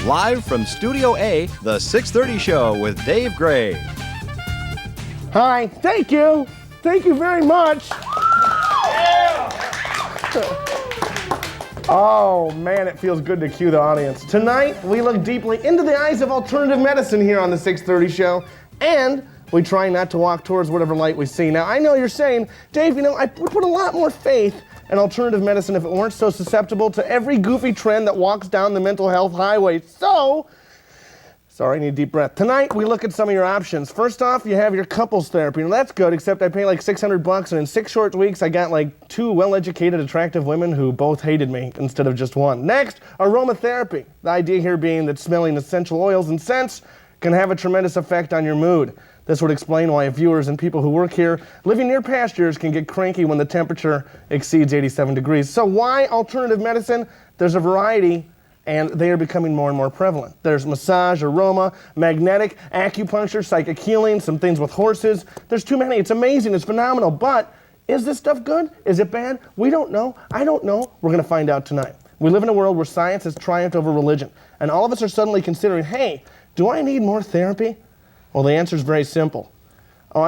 Live from Studio A, The 6:30 Show with Dave Gray. Hi, thank you. Thank you very much. Oh man, it feels good to cue the audience. Tonight, we look deeply into the eyes of alternative medicine here on The 6:30 Show, and we try not to walk towards whatever light we see. Now, I know you're saying, Dave, I would put a lot more faith in alternative medicine if it weren't so susceptible to every goofy trend that walks down the mental health highway. So, sorry, I need a deep breath. Tonight, we look at some of your options. First off, you have your couples therapy. Now, that's good, except I pay like $600, and in 6 short weeks, I got like 2 well-educated, attractive women who both hated me instead of just one. Next, aromatherapy. The idea here being that smelling essential oils and scents can have a tremendous effect on your mood. This would explain why viewers and people who work here living near pastures can get cranky when the temperature exceeds 87 degrees. So why alternative medicine? There's a variety, and they are becoming more and more prevalent. There's massage, aroma, magnetic, acupuncture, psychic healing, some things with horses. There's too many. It's amazing. It's phenomenal. But is this stuff good? Is it bad? We don't know. I don't know. We're going to find out tonight. We live in a world where science has triumphed over religion, and all of us are suddenly considering, hey, do I need more therapy? Well, the answer is very simple. Oh,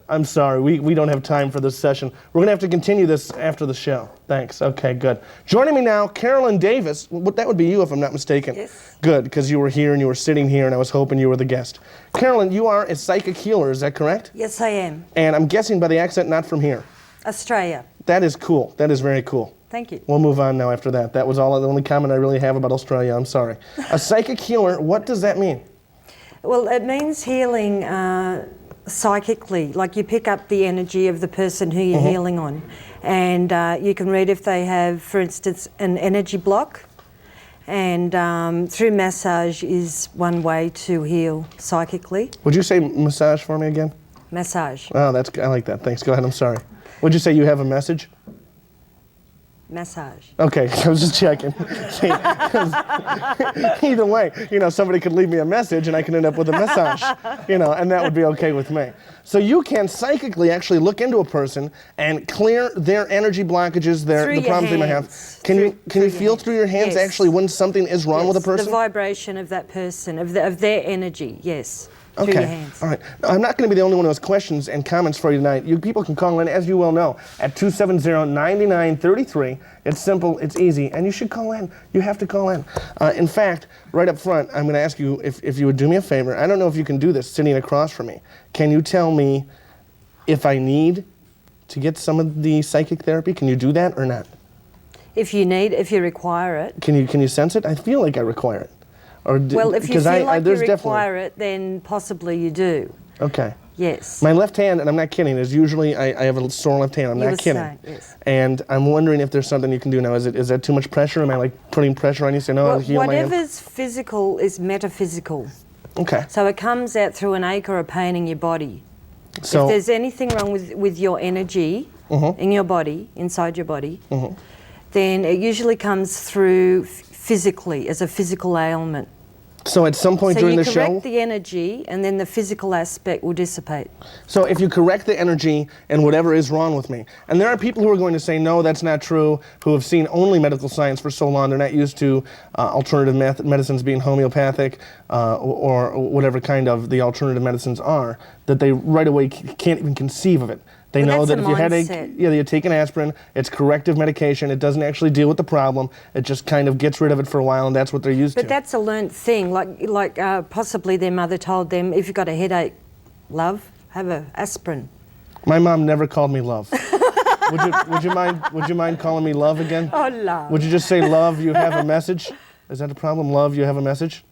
I'm sorry. We don't have time for this session. We're going to have to continue this after the show. Thanks. Okay, good. Joining me now, Carolyn Davis. That would be you, if I'm not mistaken. Yes. Good, because you were here and you were sitting here, and I was hoping you were the guest. Carolyn, you are a psychic healer. Is that correct? Yes, I am. And I'm guessing by the accent, not from here. Australia. That is cool. That is very cool. Thank you. We'll move on now after that. That was the only comment I really have about Australia. I'm sorry. A psychic healer, what does that mean? Well, it means healing psychically, like you pick up the energy of the person who you're healing on. And you can read if they have, for instance, an energy block. And through massage is one way to heal psychically. Would you say massage for me again? Massage. Oh, I like that. Thanks. Go ahead. I'm sorry. Would you say you have a message? Massage. Okay, I was just checking. See, either way, somebody could leave me a message and I can end up with a massage, and that would be okay with me. So you can psychically actually look into a person and clear their energy blockages, the problems they might have. Can you feel through your hands actually when something is wrong with a person? The vibration of that person, of their energy, yes. Okay. Through your hands. All right. Now, I'm not going to be the only one who has questions and comments for you tonight. You people can call in, as you well know, at 270-9933. It's simple, it's easy, and you should call in. You have to call in. In fact, right up front, I'm going to ask you if you would do me a favor. I don't know if you can do this sitting across from me. Can you tell me if I need to get some of the psychic therapy? Can you do that or not? If you require it. Can you sense it? I feel like I require it. Well, if you feel like you require it, then possibly you do. Okay. Yes. My left hand, and I'm not kidding, is usually, I have a sore left hand. I'm not kidding. Yes. And I'm wondering if there's something you can do now. Is that too much pressure? Am I like putting pressure on you? Say, no, I'll heal my hand? Whatever's physical is metaphysical. Okay. So it comes out through an ache or a pain in your body. So, if there's anything wrong with your energy in your body, inside your body, then it usually comes through physically, as a physical ailment. So at some point during the show... So you correct the energy, and then the physical aspect will dissipate. So if you correct the energy and whatever is wrong with me, and there are people who are going to say, no, that's not true, who have seen only medical science for so long, they're not used to alternative medicines being homeopathic or whatever kind of the alternative medicines are, that they right away can't even conceive of it. They know that if you headache, you take an aspirin, it's corrective medication, it doesn't actually deal with the problem, it just kind of gets rid of it for a while, and that's what they're used to. But that's a learnt thing, like possibly their mother told them, if you've got a headache, love, have an aspirin. My mom never called me love. Would you mind calling me love again? Oh, love. Would you just say, love, you have a message? Is that a problem? Love, you have a message?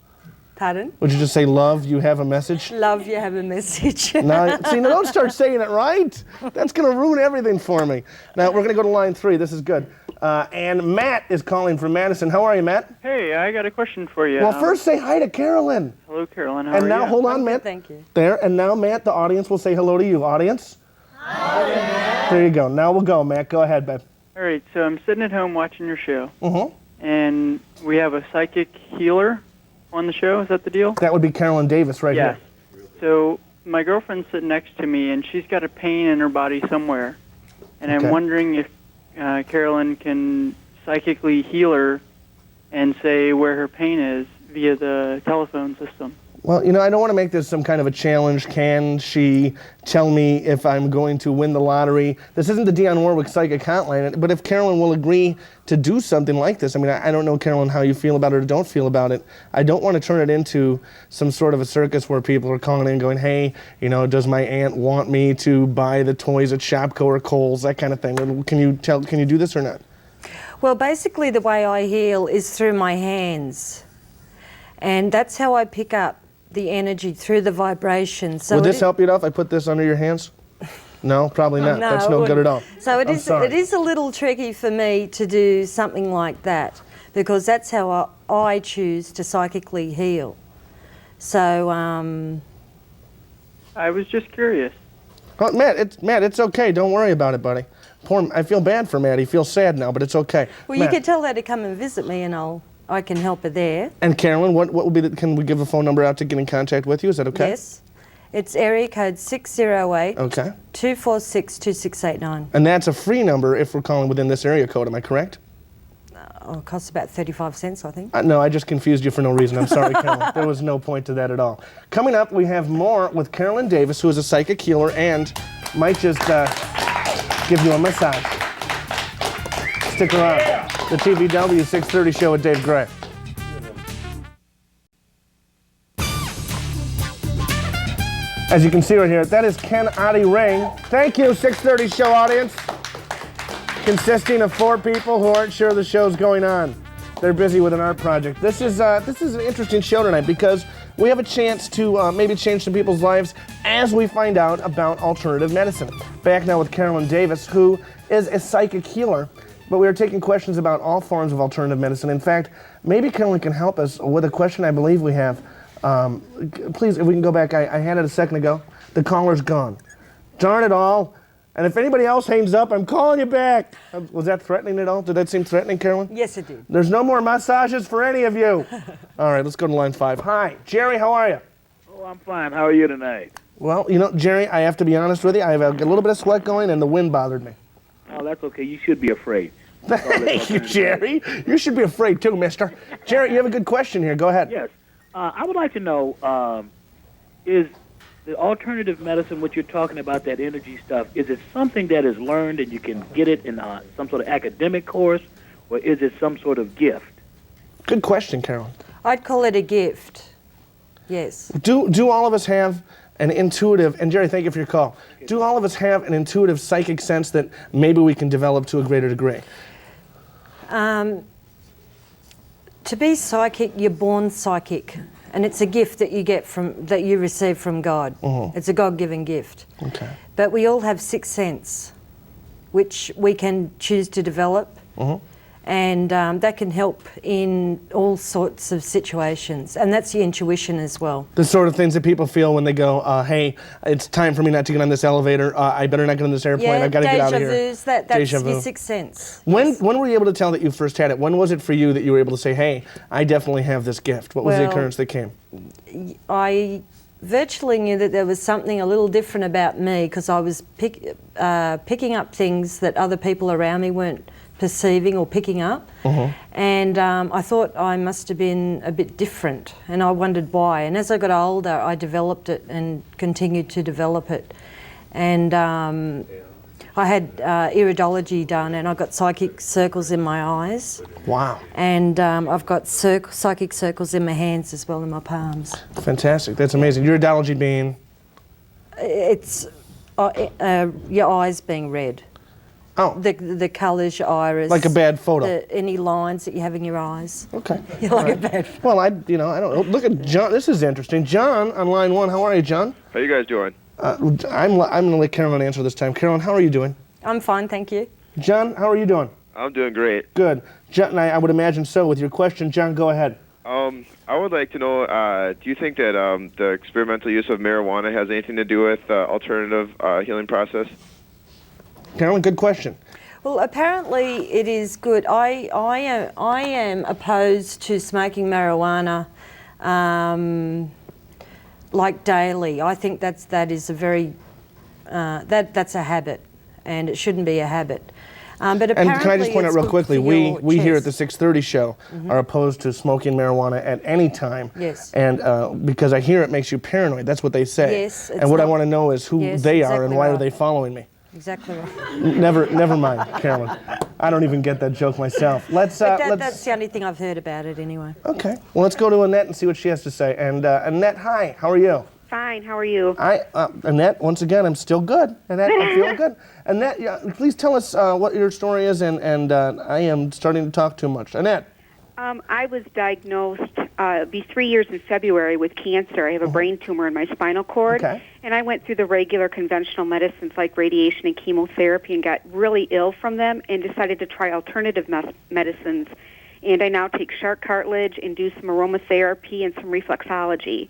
Pardon? Would you just say, love, you have a message? Love, you have a message. Now, see, now don't start saying it right. That's going to ruin everything for me. Now, we're going to go to line 3. This is good. And Matt is calling from Madison. How are you, Matt? Hey, I got a question for you. Well, first say hi to Carolyn. Hello, Carolyn. How are you? And now, hold on, Matt. Thank you. There, and now, Matt, the audience will say hello to you. Audience? Hi, Matt. There you go. Now we'll go, Matt. Go ahead, babe. All right, so I'm sitting at home watching your show. And we have a psychic healer on the show. Is that the deal? That would be Carolyn Davis right here. Yes. So my girlfriend's sitting next to me, and she's got a pain in her body somewhere. And I'm wondering if Carolyn can psychically heal her and say where her pain is via the telephone system. Well, you know, I don't want to make this some kind of a challenge. Can she tell me if I'm going to win the lottery? This isn't the Dionne Warwick psychic hotline, but if Carolyn will agree to do something like this, I mean, I don't know, Carolyn, how you feel about it or don't feel about it. I don't want to turn it into some sort of a circus where people are calling in going, hey, you know, does my aunt want me to buy the toys at Shopko or Kohl's, that kind of thing. Can you do this or not? Well, basically the way I heal is through my hands. And that's how I pick up the energy through the vibration. So would this help you at all if I put this under your hands? No, probably not. No, That's no good at all. So it is a little tricky for me to do something like that because that's how I choose to psychically heal. So I was just curious. Oh, Matt, it's okay. Don't worry about it, buddy. I feel bad for Matt. He feels sad now, but it's okay. Well, Matt. you could tell her to come and visit me, and I can help her there. And Carolyn, what will be can we give a phone number out to get in contact with you? Is that okay? Yes. It's area code 608 Okay. 246 2689. And that's a free number if we're calling within this area code. Am I correct? It costs about 35 cents, I think. No, I just confused you for no reason. I'm sorry, Carolyn. There was no point to that at all. Coming up, we have more with Carolyn Davis, who is a psychic healer and might just give you a massage. Stick around. The TVW 630 show with Dave Gray. As you can see right here, that is Ken Adi Ring. Thank you, 630 show audience. Consisting of 4 people who aren't sure the show's going on. They're busy with an art project. This is an interesting show tonight because we have a chance to maybe change some people's lives as we find out about alternative medicine. Back now with Carolyn Davis, who is a psychic healer, but we are taking questions about all forms of alternative medicine. In fact, maybe Carolyn can help us with a question I believe we have. Please, if we can go back, I had it a second ago. The caller's gone. Darn it all. And if anybody else hangs up, I'm calling you back. Was that threatening at all? Did that seem threatening, Carolyn? Yes, it did. There's no more massages for any of you. All right, let's go to line 5. Hi, Jerry, how are you? Oh, I'm fine. How are you tonight? Well, you know, Jerry, I have to be honest with you. I have a little bit of sweat going and the wind bothered me. Oh, that's okay. You should be afraid. Thank you, Jerry. You should be afraid too, mister. Jerry, you have a good question here. Go ahead. Yes. I would like to know, is the alternative medicine, what you're talking about, that energy stuff, is it something that is learned and you can get it in some sort of academic course, or is it some sort of gift? Good question, Carolyn. I'd call it a gift. Yes. Do all of us have an intuitive, and Jerry, thank you for your call. Do all of us have an intuitive psychic sense that maybe we can develop to a greater degree? To be psychic, you're born psychic, and it's a gift that you receive from God. Mm-hmm. It's a God-given gift. Okay. But we all have sixth sense, which we can choose to develop, and that can help in all sorts of situations, and that's the intuition as well. The sort of things that people feel when they go, hey, it's time for me not to get on this elevator. I better not get on this airplane. I got to get out of here. That's Deja vu. your sixth sense. When were you able to tell that you first had it? When was it for you that you were able to say, hey, I definitely have this gift? What was the occurrence that came? I virtually knew that there was something a little different about me because I was picking up things that other people around me weren't perceiving or picking up, and I thought I must have been a bit different, and I wondered why. And as I got older, I developed it and continued to develop it. And I had iridology done, and I got psychic circles in my eyes. Wow. And I've got psychic circles in my hands as well, in my palms. Fantastic. That's amazing. Iridology being? It's your eyes being red. Oh. The colours, your iris. Like a bad photo. Any lines that you have in your eyes. Okay. You're like a bad photo. Well, I don't know. Look at John. This is interesting. John on line 1. How are you, John? How you guys doing? I'm going to let Carolyn answer this time. Carolyn, how are you doing? I'm fine, thank you. John, how are you doing? I'm doing great. Good. John, I would imagine so. With your question, John, go ahead. I would like to know, do you think that the experimental use of marijuana has anything to do with alternative healing process? Carolyn, good question. Well, apparently it is good. I am opposed to smoking marijuana like daily. I think that is a very that's a habit, and it shouldn't be a habit. But And can I just point out real quickly, we here at the chest. 630 show are opposed to smoking marijuana at any time. Yes. And because I hear it makes you paranoid. That's what they say. Yes, And it's what I not- want to know is who Yes, they are and exactly why are right. they following me. Exactly right. Never mind, Carolyn. I don't even get that joke myself. Let's. That's the only thing I've heard about it anyway. Okay. Well, let's go to Annette and see what she has to say. And Annette, hi. How are you? Fine. How are you? Annette, once again, I'm still good. Annette, I'm feeling good. Annette, please tell us what your story is, and I am starting to talk too much. Annette. I was diagnosed, it'll be 3 years in February, with cancer. I have a brain tumor in my spinal cord. Okay. And I went through the regular conventional medicines like radiation and chemotherapy and got really ill from them and decided to try alternative medicines. And I now take shark cartilage and do some aromatherapy and some reflexology.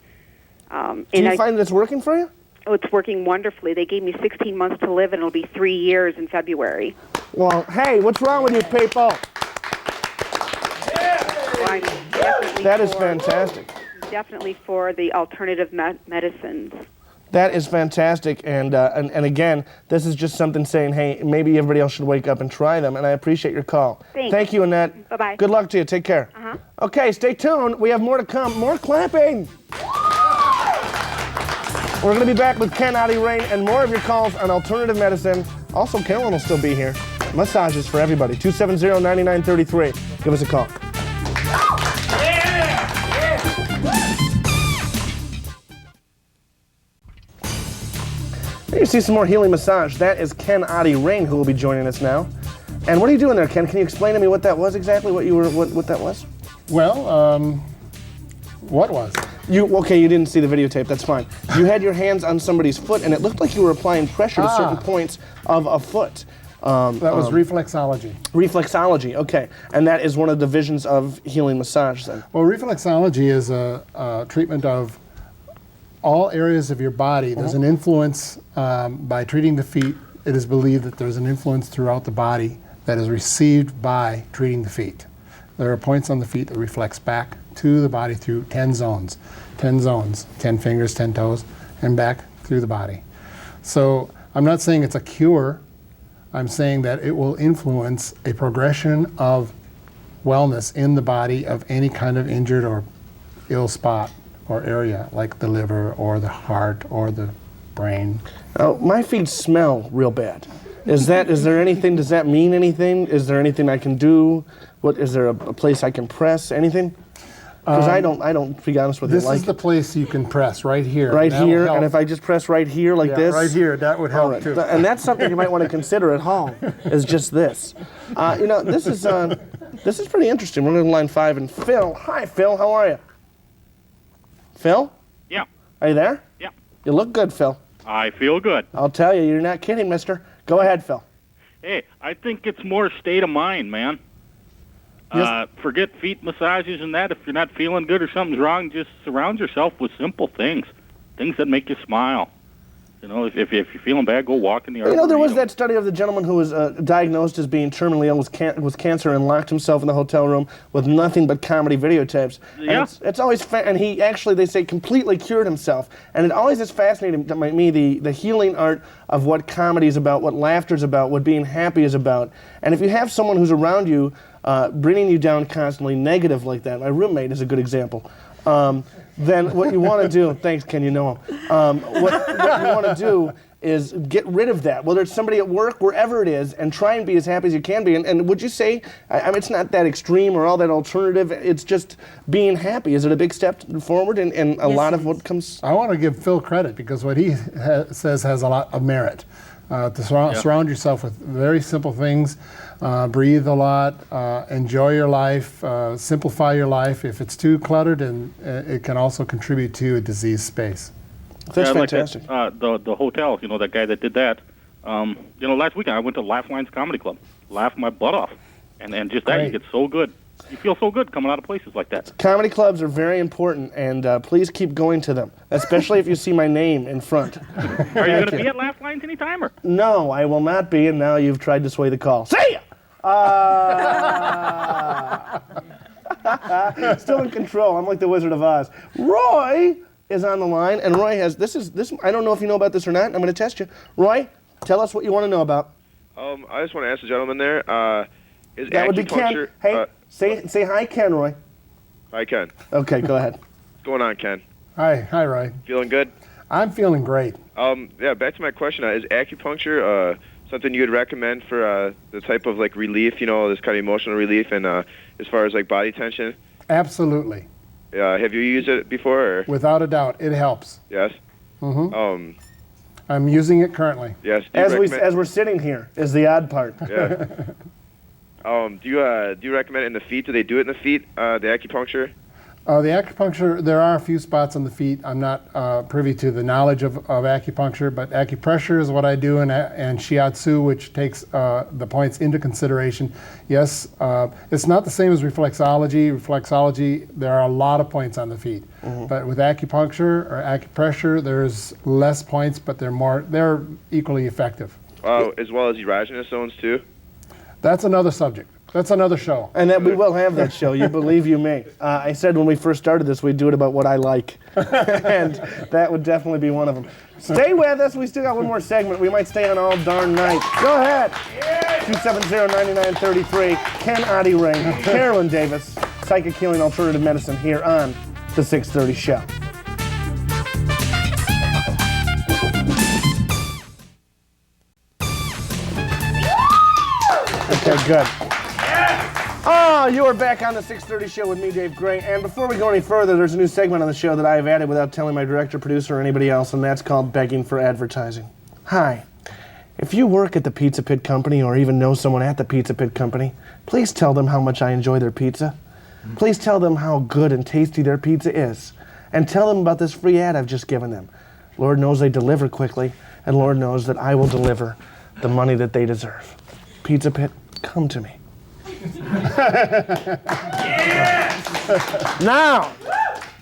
Do you find that it's working for you? Oh, it's working wonderfully. They gave me 16 months to live, and it'll be 3 years in February. Well, hey, what's wrong with you people? So I'm definitely That is fantastic. Definitely for the alternative medicines. That is fantastic, and again, this is just something saying, hey, maybe everybody else should wake up and try them, and I appreciate your call. Thanks. Thank you, Annette. Bye-bye. Good luck to you. Take care. Okay, stay tuned. We have more to come. More clapping. We're going to be back with Ken Adi Rain and more of your calls on alternative medicine. Also, Carolyn will still be here. Massages for everybody. 270-9933. Give us a call. Here you see some more healing massage. That is Ken Adi Rain, who will be joining us now. And what are you doing there, Ken? Can you explain to me what that was exactly? What that was? Well, what was? You didn't see the videotape. That's fine. You had your hands on somebody's foot, and it looked like you were applying pressure to certain points of a foot. That was reflexology. Reflexology, okay. And that is one of the divisions of healing massage, then. Well, reflexology is a treatment of all areas of your body. There's an influence by treating the feet. It is believed that there's an influence throughout the body that is received by treating the feet. There are points on the feet that reflects back to the body through 10 zones. 10 zones, 10 fingers, 10 toes, and back through the body. So I'm not saying it's a cure. I'm saying that it will influence a progression of wellness in the body of any kind of injured or ill spot or area, like the liver or the heart or the brain. Oh, my feet smell real bad. Is there anything, does that mean anything? Is there anything I can do? Is there a place I can press? Anything? Because I don't, to be honest with you, This is the place you can press, right here. right That'll here, help. and if I just press right here like this? Right here, that would help All right. too. And that's something you might want to consider at home, is just this. This is pretty interesting. We're going to line 5, and Phil. Hi, Phil. How are you? Phil? Yeah. Are you there? Yeah. You look good, Phil. I feel good. I'll tell you, you're not kidding, mister. Go ahead, Phil. Hey, I think it's more state of mind, man. Yes. Forget feet massages and that. If you're not feeling good or something's wrong, just surround yourself with simple things that make you smile. If you're feeling bad, go walk in the arboretum. There was that study of the gentleman who was diagnosed as being terminally ill with cancer and locked himself in the hotel room with nothing but comedy videotapes. Yeah. And it's always, and he actually, they say, completely cured himself. And it always is fascinating to me, the healing art of what comedy is about, what laughter is about, what being happy is about. And if you have someone who's around you bringing you down constantly negative like that, my roommate is a good example, then what you want to do, thanks Ken, you know him, what you want to do is get rid of that, whether it's somebody at work, wherever it is, and try and be as happy as you can be. And would you say, I mean, it's not that extreme or all that alternative, it's just being happy. Is it a big step forward in a lot of what comes? I want to give Phil credit because what he says has a lot of merit. To surround yourself with very simple things, breathe a lot, enjoy your life, simplify your life. If it's too cluttered, and it can also contribute to a disease space. That's fantastic. Like that, the hotel, that guy that did that. Last weekend I went to Laugh Lines Comedy Club, laughed my butt off, and just that, you get so good. You feel so good coming out of places like that. Comedy clubs are very important, and please keep going to them, especially if you see my name in front. Are you going to be at Laugh Lines anytime? Or? No, I will not be, and now you've tried to sway the call. See ya! Still in control. I'm like the Wizard of Oz. Roy is on the line, and Roy has, this. I don't know if you know about this or not, I'm going to test you. Roy, tell us what you want to know about. I just want to ask the gentleman there, is That would be Ken. acupuncture... Hey, say hi, Ken, Roy. Hi, Ken. Okay, go ahead. What's going on, Ken? Hi, Roy. Feeling good? I'm feeling great. Yeah, back to my question. Is acupuncture something you would recommend for the type of like relief, this kind of emotional relief, and as far as like body tension? Absolutely. Have you used it before? Or? Without a doubt, it helps. Yes. Mm-hmm. I'm using it currently. Yes. As we're sitting here is the odd part. Yeah. Do you recommend it in the feet? Do they do it in the feet? The acupuncture? The acupuncture, there are a few spots on the feet. I'm not privy to the knowledge of acupuncture, but acupressure is what I do, and shiatsu, which takes the points into consideration. Yes, it's not the same as reflexology. Reflexology, there are a lot of points on the feet. But with acupuncture or acupressure, there's less points, but they're equally effective. As well as erogenous zones too? That's another subject. That's another show. And that we will have that show, you believe you may. I said when we first started this, we'd do it about what I like. And that would definitely be one of them. Stay with us. We still got one more segment. We might stay on all darn night. Go ahead. 270-9933. Ken Adi Ring, Carolyn Davis, Psychic Healing Alternative Medicine here on The 630 Show. Okay, good. Oh, you are back on the 630 Show with me, Dave Gray. And before we go any further, there's a new segment on the show that I have added without telling my director, producer, or anybody else, and that's called Begging for Advertising. Hi. If you work at the Pizza Pit Company or even know someone at the Pizza Pit Company, please tell them how much I enjoy their pizza. Please tell them how good and tasty their pizza is. And tell them about this free ad I've just given them. Lord knows they deliver quickly, and Lord knows that I will deliver the money that they deserve. Pizza Pit, come to me. Now,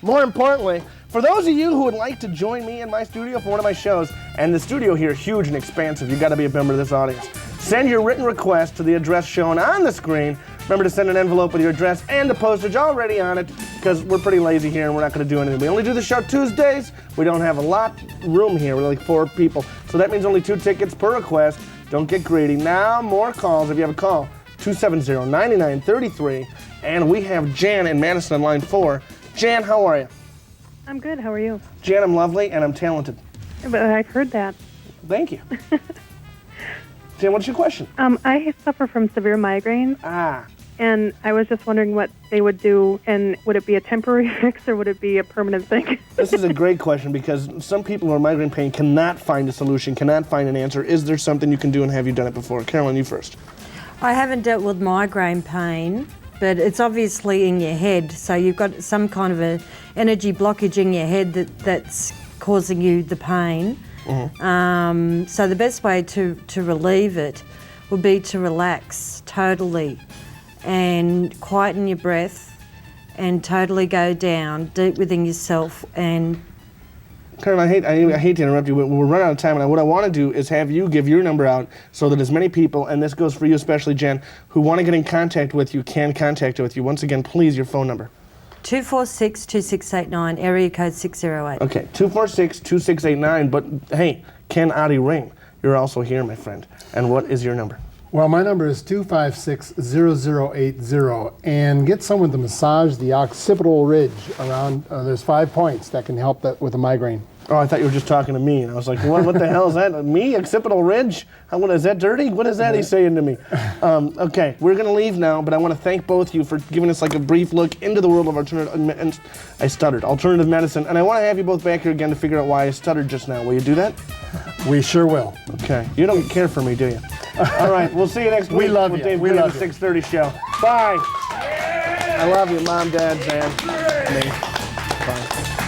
more importantly, for those of you who would like to join me in my studio for one of my shows, and the studio here is huge and expansive, you've got to be a member of this audience. Send your written request to the address shown on the screen. Remember to send an envelope with your address and the postage already on it, because we're pretty lazy here and we're not going to do anything. We only do the show Tuesdays. We don't have a lot room here. We're like 4 people. So that means only 2 tickets per request. Don't get greedy. Now, more calls. If you have a call, 270-9933. And we have Jan in Madison on line 4. Jan, how are you? I'm good. How are you? Jan, I'm lovely and I'm talented. But I've heard that. Thank you. Jan, what's your question? I suffer from severe migraines. And I was just wondering what they would do, and would it be a temporary fix or would it be a permanent thing? This is a great question, because some people who are migraine pain cannot find a solution, cannot find an answer. Is there something you can do, and have you done it before? Carolyn, you first. I haven't dealt with migraine pain, but it's obviously in your head. So you've got some kind of an energy blockage in your head that's causing you the pain. So the best way to relieve it would be to relax totally and quieten your breath and totally go down deep within yourself. And Carolyn, I hate to interrupt you, but we're running out of time, and what I want to do is have you give your number out so that as many people, and this goes for you especially, Jen, who want to get in contact with you can contact with you. Once again, please, your phone number. 246-2689, area code 608. Okay, 246-2689, but hey, Ken Adi Ring, you're also here, my friend. And what is your number? Well, my number is 256-0080, and get someone to massage the occipital ridge around, there's 5 points that can help that with a migraine. Oh, I thought you were just talking to me, and I was like, what the hell is that? Me? Occipital ridge? Is that dirty? What is that he's saying to me? Okay, we're going to leave now, but I want to thank both of you for giving us like a brief look into the world of alternative medicine, and I want to have you both back here again to figure out why I stuttered just now. Will you do that? We sure will. Okay. You don't care for me, do you? All right, we'll see you next week. We love with you. Dave We Gray, love the you. 630 show. Bye. I love you, Mom, Dad, Sam, me. Bye.